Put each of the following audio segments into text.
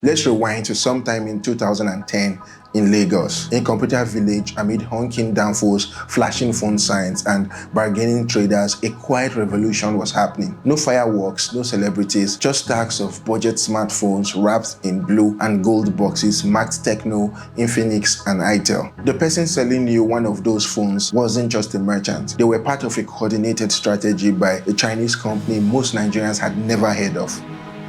Let's rewind to sometime in 2010 in Lagos. In Computer Village, amid honking danfos, flashing phone signs, and bargaining traders, a quiet revolution was happening. No fireworks, no celebrities, just stacks of budget smartphones wrapped in blue and gold boxes marked TECNO, Infinix, and itel. The person selling you one of those phones wasn't just a merchant. They were part of a coordinated strategy by a Chinese company most Nigerians had never heard of.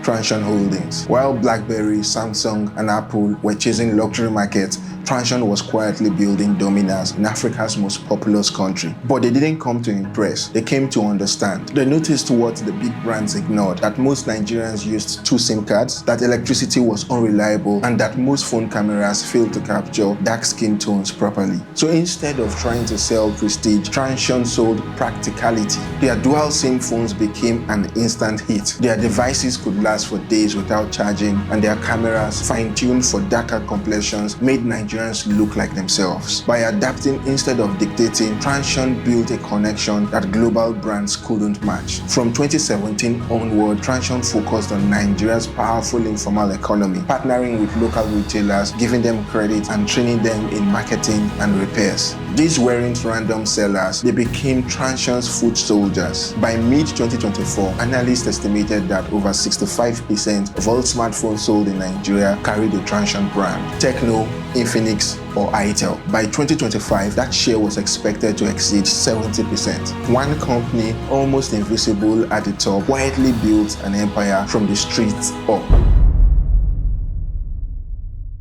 Transsion Holdings. While BlackBerry, Samsung, and Apple were chasing luxury markets, Transsion was quietly building dominance in Africa's most populous country. But they didn't come to impress, they came to understand. They noticed what the big brands ignored, that most Nigerians used 2 SIM cards, that electricity was unreliable, and that most phone cameras failed to capture dark skin tones properly. So instead of trying to sell prestige, Transsion sold practicality. Their dual SIM phones became an instant hit. Their devices could last for days without charging, and their cameras, fine-tuned for darker complexions, made Nigerians look like themselves. By adapting instead of dictating, Transsion built a connection that global brands couldn't match. From 2017 onward, Transsion focused on Nigeria's powerful informal economy, partnering with local retailers, giving them credit, and training them in marketing and repairs. These weren't random sellers, they became Transsion's foot soldiers. By mid-2024, analysts estimated that over 65% of all smartphones sold in Nigeria carried a Transsion brand: TECNO, Infinix, or itel. By 2025, that share was expected to exceed 70%. One company, almost invisible at the top, quietly built an empire from the streets up.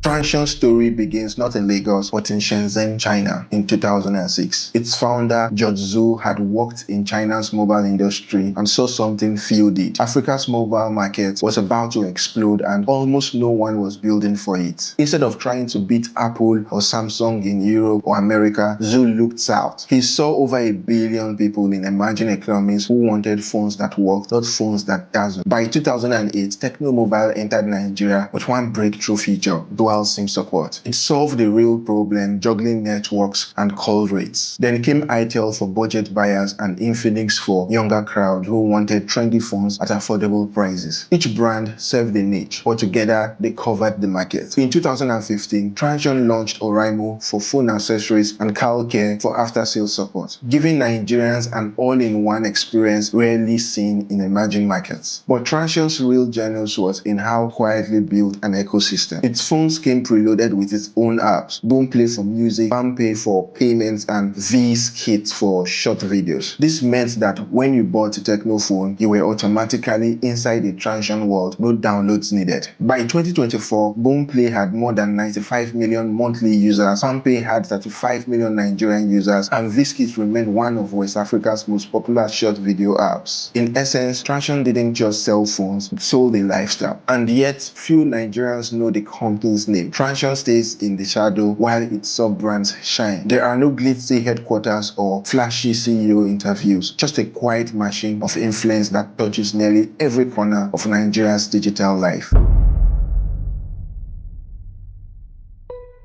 Transsion's story begins not in Lagos, but in Shenzhen, China in 2006. Its founder, George Zhou, had worked in China's mobile industry and saw something few did. Africa's mobile market was about to explode and almost no one was building for it. Instead of trying to beat Apple or Samsung in Europe or America, Zhou looked south. He saw over 1 billion people in emerging economies who wanted phones that worked, not phones that dazzled. By 2008, TECNO Mobile entered Nigeria with one breakthrough feature: dual SIM support. It solved the real problem, juggling networks and call rates. Then came itel for budget buyers and Infinix for younger crowd who wanted trendy phones at affordable prices. Each brand served a niche, but together they covered the market. In 2015, Transsion launched Oraimo for phone accessories and CalCare for after-sales support, giving Nigerians an all-in-one experience rarely seen in emerging markets. But Transsion's real genius was in how quietly built an ecosystem. Its phones came preloaded with its own apps: Boomplay for music, PalmPay for payments, and Vskit for short videos. This meant that when you bought a TECNO phone, you were automatically inside the Transsion world, no downloads needed. By 2024, Boomplay had more than 95 million monthly users, PalmPay had 35 million Nigerian users, and Vskit remained one of West Africa's most popular short video apps. In essence, Transsion didn't just sell phones, it sold a lifestyle. And yet, few Nigerians know the company's name. Transsion stays in the shadow while its sub-brands shine. There are no glitzy headquarters or flashy CEO interviews, just a quiet machine of influence that touches nearly every corner of Nigeria's digital life.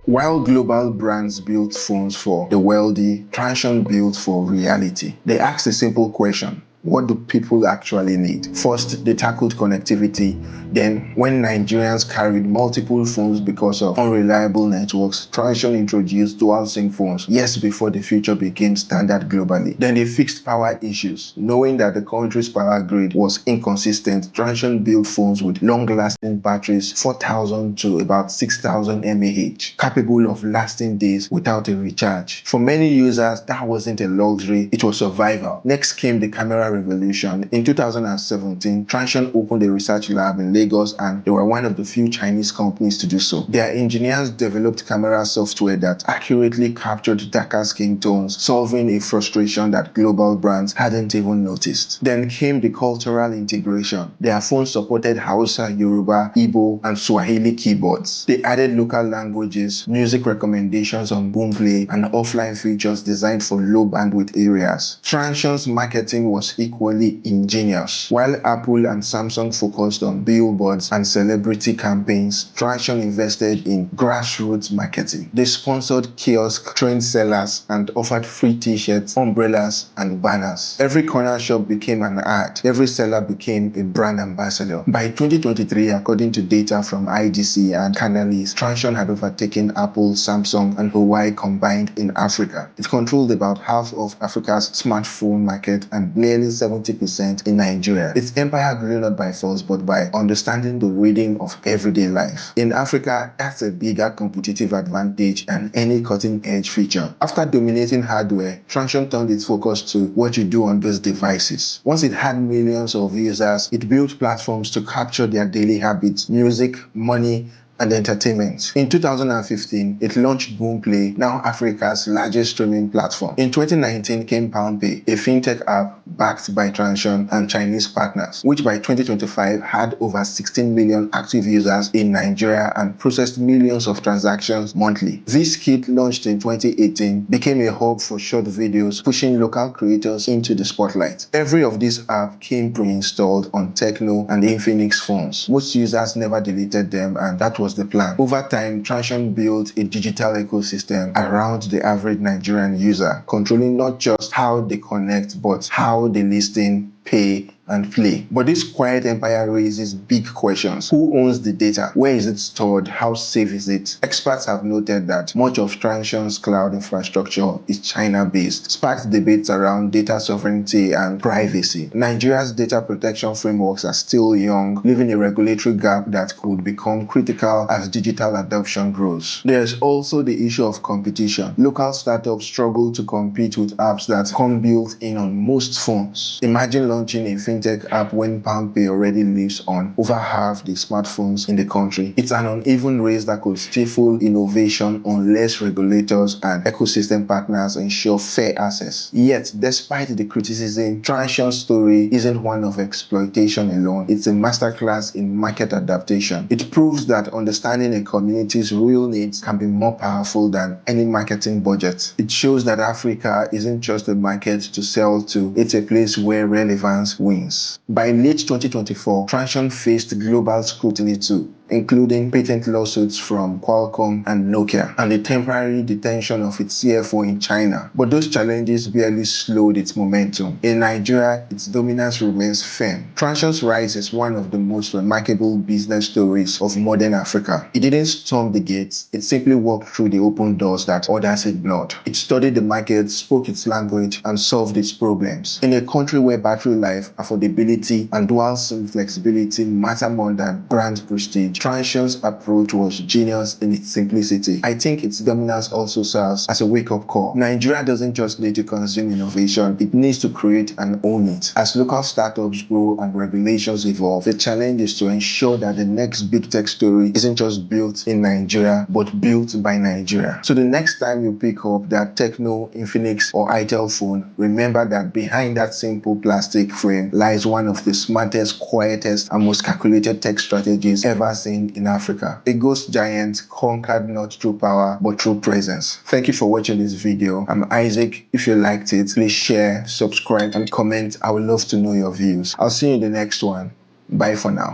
While global brands built phones for the wealthy, Transsion built for reality. They asked a simple question: what do people actually need? First, they tackled connectivity. Then, when Nigerians carried multiple phones because of unreliable networks, Transsion introduced dual SIM phones years before the feature became standard globally. Then they fixed power issues. Knowing that the country's power grid was inconsistent, Transsion built phones with long-lasting batteries, 4,000 to about 6,000 mAh, capable of lasting days without a recharge. For many users, that wasn't a luxury, it was survival. Next came the camera revolution. In 2017, Transsion opened a research lab in Lagos, and they were one of the few Chinese companies to do so. Their engineers developed camera software that accurately captured darker skin tones, solving a frustration that global brands hadn't even noticed. Then came the cultural integration. Their phones supported Hausa, Yoruba, Igbo, and Swahili keyboards. They added local languages, music recommendations on Boomplay, and offline features designed for low bandwidth areas. Transsion's marketing was equally ingenious. While Apple and Samsung focused on billboards and celebrity campaigns, Transsion invested in grassroots marketing. They sponsored kiosk, trained sellers, and offered free t-shirts, umbrellas, and banners. Every corner shop became an ad. Every seller became a brand ambassador. By 2023, according to data from IDC and Canalys, Transsion had overtaken Apple, Samsung, and Huawei combined in Africa. It controlled about half of Africa's smartphone market and nearly 70% in Nigeria. Its empire grew not by force but by understanding the rhythm of everyday life. In Africa, that's a bigger competitive advantage than any cutting-edge feature. After dominating hardware, Transsion turned its focus to what you do on those devices. Once it had millions of users, it built platforms to capture their daily habits, music, money, and entertainment. In 2015, it launched Boomplay, now Africa's largest streaming platform. In 2019 came PalmPay, a fintech app backed by Transsion and Chinese partners, which by 2025 had over 16 million active users in Nigeria and processed millions of transactions monthly. Vkit, launched in 2018, became a hub for short videos, pushing local creators into the spotlight. Every of these apps came pre-installed on TECNO and Infinix phones. Most users never deleted them, and that was the plan. Over time, Transsion built a digital ecosystem around the average Nigerian user, controlling not just how they connect, but how they listen, pay, and play. But this quiet empire raises big questions. Who owns the data? Where is it stored? How safe is it? Experts have noted that much of Transsion's cloud infrastructure is China-based, sparked debates around data sovereignty and privacy. Nigeria's data protection frameworks are still young, leaving a regulatory gap that could become critical as digital adoption grows. There's also the issue of competition. Local startups struggle to compete with apps that come built in on most phones. Imagine launching a fintech app when PalmPay already lives on over half the smartphones in the country. It's an uneven race that could stifle innovation unless regulators and ecosystem partners ensure fair access. Yet, despite the criticism, Transsion's story isn't one of exploitation alone. It's a masterclass in market adaptation. It proves that understanding a community's real needs can be more powerful than any marketing budget. It shows that Africa isn't just a market to sell to, it's a place where relevance wins. By late 2024, Transsion faced global scrutiny too, including patent lawsuits from Qualcomm and Nokia, and the temporary detention of its CFO in China. But those challenges barely slowed its momentum. In Nigeria, its dominance remains firm. Transsion's rise is one of the most remarkable business stories of modern Africa. It didn't storm the gates, it simply walked through the open doors that others ignored. It studied the market, spoke its language, and solved its problems. In a country where battery life, affordability, and dual SIM flexibility matter more than brand prestige, Transsion's approach was genius in its simplicity. I think its dominance also serves as a wake-up call. Nigeria doesn't just need to consume innovation, it needs to create and own it. As local startups grow and regulations evolve, the challenge is to ensure that the next big tech story isn't just built in Nigeria, but built by Nigeria. So the next time you pick up that TECNO, Infinix, or itel phone, remember that behind that simple plastic frame lies one of the smartest, quietest, and most calculated tech strategies ever seen in Africa. A ghost giant conquered not through power, but through presence. Thank you for watching this video. I'm Isaac. If you liked it, please share, subscribe, and comment. I would love to know your views. I'll see you in the next one. Bye for now.